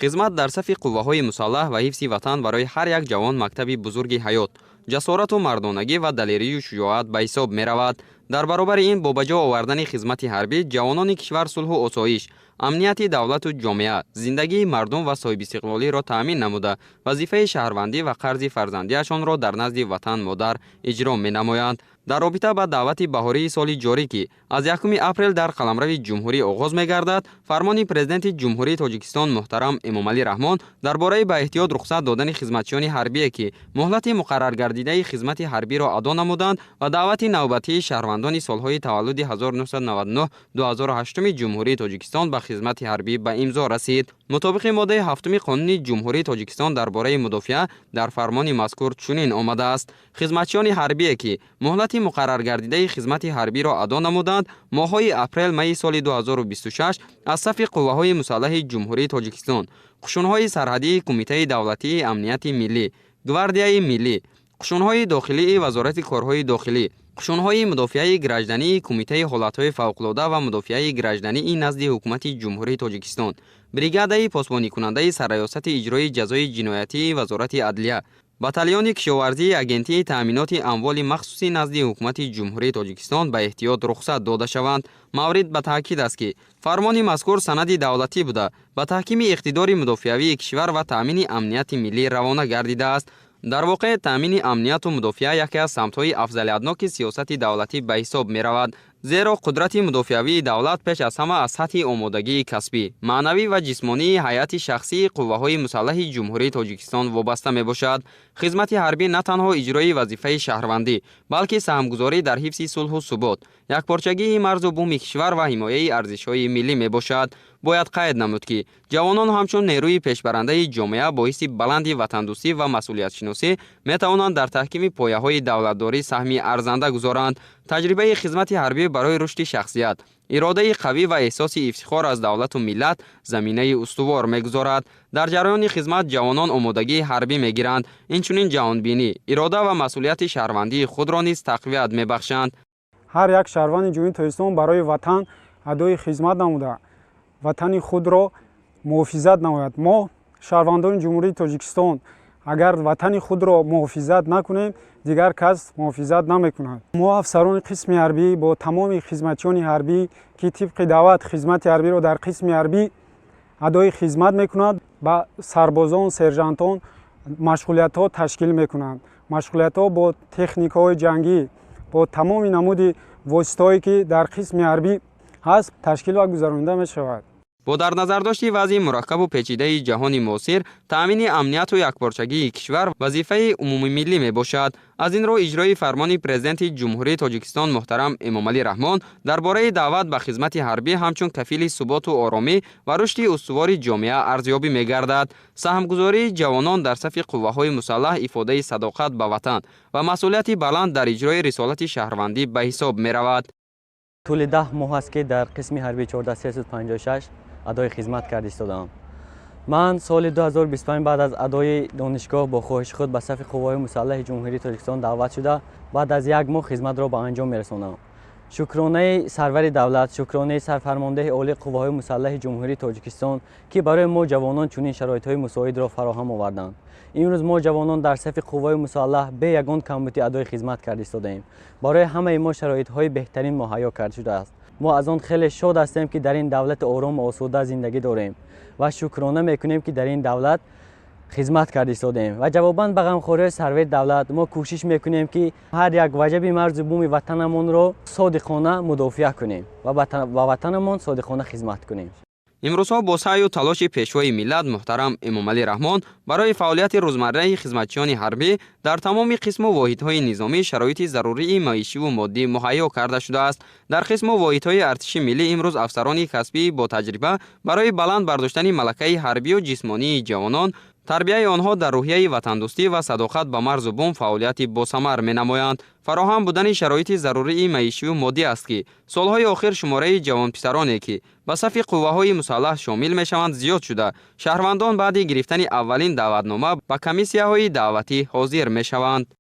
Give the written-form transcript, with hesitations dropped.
خدمت در صف قوه‌های مسلح و حفظ وطن برای هر یک جوان مکتبی بزرگ حیات، جسارت و مردانگی و دلیری و شجاعت به حساب می رود. در برابر این با بجا آوردن خدمت حربی، جوانان کشور صلح و آسایش، امنیت دولت و جامعه، زندگی مردم و صاحب استقلالی را تأمین نموده، وظیفه شهروندی و قرض فرزندیشان را در نزد وطن مادر اجرا می نمایند. در رابطه با دعوت بهاری سال جاری که از 1 اپریل در قلمرو جمهوری آغاز می گردد، فرمان پرزیدنت جمهوری تاجیکستان محترم امامعلی رحمان درباره به احتیاط رخصت دادن خدمتچیان حربی که مهلت مقرر گردیده خدمت حربی را ادا نمودند و دعوت نوبتی شهروندان سالهای تولد 1999 2008 جمهوری تاجیکستان به خدمت حربی به امضا رسید. مطابق ماده 7 قانون جمهوری تاجیکستان درباره مدافعه در فرمان مذکور چنین آمده است: خدمتچیان حربی که مهلت مقرر گردیده خدمت حربی را ادا نمودند، ماه‌های اپریل می سال 2026 از صف قوه‌های مسلح جمهوری تاجیکستان، قشون‌های سرحدی کمیته دولتی امنیت ملی، گواردیای ملی، قشون‌های داخلی وزارت کارهای داخلی، قشون‌های مدافعه گراجدنی کمیته حالت‌های فوق‌العاده و مدافعه گراجدنی نزد حکومت جمهوری تاجیکستان، بریگادای پاسبانی کننده سرریاست اجرای جزای جنایتی وزارت عدلیه، بتالیون کشاورزی اگنتی تأمینات اموال مخصوصی نزد حکومت جمهوری تاجیکستان به احتیاط رخصت داده شوند. مورد به تاکید است که فرمان مذکور سند دولتی بوده، به تحکیم اقتدار مدافعوی کشور و تأمین امنیت ملی روانه گردیده است. در واقع تأمین امنیت و مدافعه یکی از سمت‌های افضلیت‌ناک سیاست دولتی به حساب می رود، زیرا قدرت مدافعوی دولت پیش از همه از سطح آمادگی کسبی، معنوی و جسمانی هیئت شخصی قوه‌های مسلح جمهوری تاجیکستان وابسته می باشد. خدمت حربی نه تنها اجرای وظیفه شهروندی، بلکه سهمگذاری در حفظ صلح و ثبات، یکپارچگی مرز و بوم کشور و حمایه ارزش‌های ملی می باشد. باید قید نمود که جوانان همچون نیروی پیشبرنده جامعه با حس بلند وطندوستی و مسئولیت شناسی می توانند در تحکیم پایه‌های دولتداری سهمی ارزنده گذارند. تجربه خدمت حربی برای رشد شخصیت، اراده قوی و احساس افتخار از دولت و ملت زمینه استوار می‌گذارد. در جریان خدمت جوانان آمادگی حربی می‌گیرند، اینچنین جهانبینی، اراده و مسئولیت شهروندی خود را نیز تقویت می‌بخشند. هر یک شهروند جمهوری تاجیکستان برای وطن ادای خدمت نموده، وطن خود را محافظت نماید. ما شهروندان جمهوری تاجیکستان اگر وطن خود را محافظت نکنیم، دیگر کس محافظت نمیکند. ما افسران قسم حربی با تمام خدمتچیان حربی که طبق دعوت خدمت حربی را در قسم حربی ادای خدمت میکنند، با سربازان سرژانتان مشغولیت ها تشکیل میکنند. مشغولیت ها با تکنیک های جنگی، با تمام نمود واسطه‌ای که در قسم حربی هست تشکیل و گذرانده می شود. با در نظر داشتی وضع مرکب و پیچیده جهان معاصر، تأمین امنیت و یکپارچگی کشور وظیفه عمومی ملی می باشد. از این رو اجرای فرمان پرزیدنت جمهوری تاجیکستان محترم امامعلی رحمان درباره دعوت به خدمت حربی همچون کفیل ثبات و آرامی و رشد استوار جامعه ارزیابی می گردد. سهمگذاری جوانان در صف قوه‌های مسلح افاده صداقت به وطن و مسئولیت بلند در اجرای رسالت شهروندی به حساب می رود. طول 10 ماه است که در قسم حربی 14356 ادای خدمت کرده ایستادم. من سال 2025 بعد از ادای دانشگاه با خواهش خود به صف قوای مسلح جمهوری تاجیکستان دعوت شده، بعد از 1 ماه خدمت را به انجام می‌رسانم. شکرانه سرور دولت، شکرانه سرفرمانده عالی قوای مسلح جمهوری تاجیکستان که برای ما جوانان چنین شرایط‌های مساعد را فراهم آوردند. امروز ما جوانان در صف قوای مسلح به یگان کمیته ادای خدمت کرده ایستادیم. برای همه ما شرایط‌های بهترین مهیا کرده شده است. ما از آن خیلی شاد هستیم که در این دولت آرام و آسوده زندگی داریم و شکرانه میکنیم که در این دولت خدمت کرده ایستادیم. و جواباً به غمخواری سرور دولت ما کوشش میکنیم که هر یک وجب مرز و بوم وطنمون را صادقانه مدافع کنیم و وطنمون صادقانه خدمت کنیم. امروزها با سعی و تلاش پیشوای ملت محترم امامعلی رحمان برای فعالیت روزمره خدمتچیان حربی در تمام قسم و واحدهای نظامی شرایط ضروری معیشی و مادی مهیا کرده شده است. در قسم و واحدهای ارتش ملی امروز افسران کسبی با تجربه برای بلند برداشتن ملکه حربی و جسمانی جوانان، تربیت آنها در روحیه وطندوستی و صداقت به مرز و بوم فعالیت باثمر می‌نمایند. فراهم بودن شرایط ضروری معیشی و مادی است که سالهای آخر شماره جوان پسرانی که به صف قوه‌های مسلح شامل می‌شوند زیاد شده، شهروندان بعد گرفتن اولین دعوتنامه به کمیسیه‌های دعوتی حاضر می‌شوند.